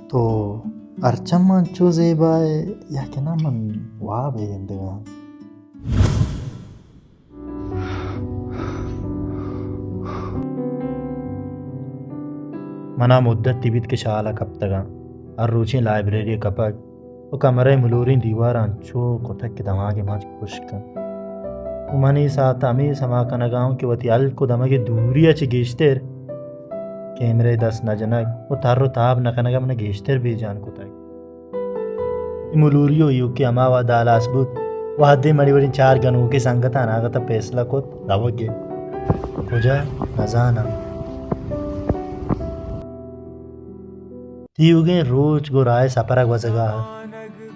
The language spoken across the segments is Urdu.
تو ارچم منچو زیبای یا کنا من واب زندگان منا مدت تیبیت کے شالا کب تگا روچی لائبریری کپک و کمرے ملورین دیواران چو کتک کے دماغی ماچ کشکن منی ساتھ امی سما کنگاؤں کہ وتی ال کو دماغی دوری اچھی گیشتر کیمرے دس نجنک و تر و تاب نکنگا من گیشتر بھی جان کتک ملوریو یو کہ اما و دالاس بود و حدی مڑی بڑی چار گنو کے سنگتا ناگتا پیسلا کت دوگے کجا نزانا تیوگیں روچ گو رائے سپرگ وزگا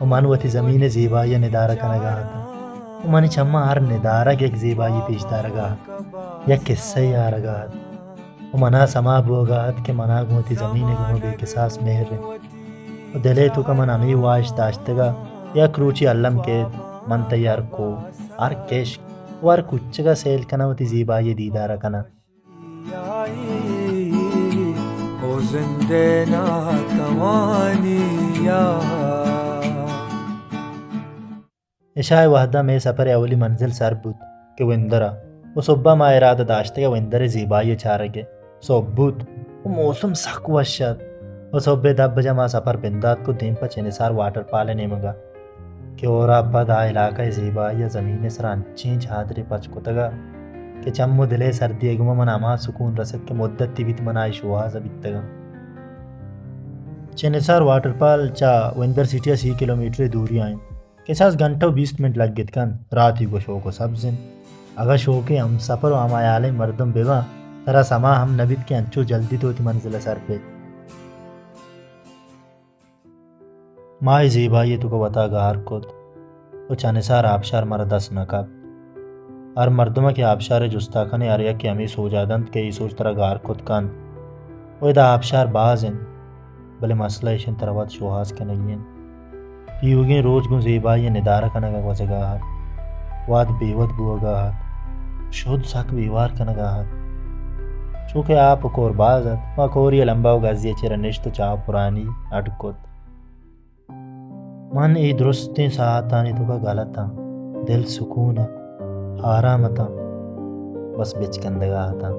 و من وتی زمین زیبائی ندارہ کنگا و منی چما ہر ندارہ ایک زیبائی پیش دارگا یا قصہ آرگا و منا سما بوگا کہ منا گوتی زمین گو بے قصاص مہر و دلے تو کا من امی واش داشتگا یا کروچی علم کے من تیار کو ہر کیش ور کچگا سیل کنا وتی زیبائی دیدارہ کنا زندے ناتوانی عشاء وحدہ میں سفر اولی منزل سر بود کہ وندرا وہ صبح ما ارادہ داشتے کہ وندر زیبائی چارگے صبح بود وہ موسم سخت وشد وہ صبح 10 بجے ما سفر بندات کو دین پر چنسار واٹر پالنے مگا کہ اورا پدا علاقہ زیبائی زمین سر انچین چادری پچ کتگا کہ چمو دلے سردی اگما من اما سکون رسد کہ مدت تیبیت منائی شواز بیتگا چنسار واٹر پال چا وندر سٹی 30 کلومیٹر دوری آئیں کہ ساس گھنٹہ و 20 منٹ لگ گت کن راتی کو شوق و سبزن اگر شوقی ہم سفر و ہم آیالے مردم بیوا ترا سما ہم نبید کے انچو جلدی تو تی منزل سر پہ مائی زیبائی تو کو بتا گار کد و چنسار آبشار مردس نکب ہر مردمہ کے آبشار جستاکن آریا کہ ہمیں سو جادند کہ ای سوچ ترا گار کد کن و دا آبشار بازن بلے مسئلہ ایشن تروات شوہاز کے نہیں پیوگیں روز گن زیبائی ندارہ کنگا وزگا واد بیوت بوگا شود سک بیوار کنگا چونکہ آپ کور بازت و کوری لمبا گازی چرا نشت چاہ پرانی اٹکت من ای درستیں ساعتانی تو کا غلطا دل سکون آرامتا بس بچ کندگا تھا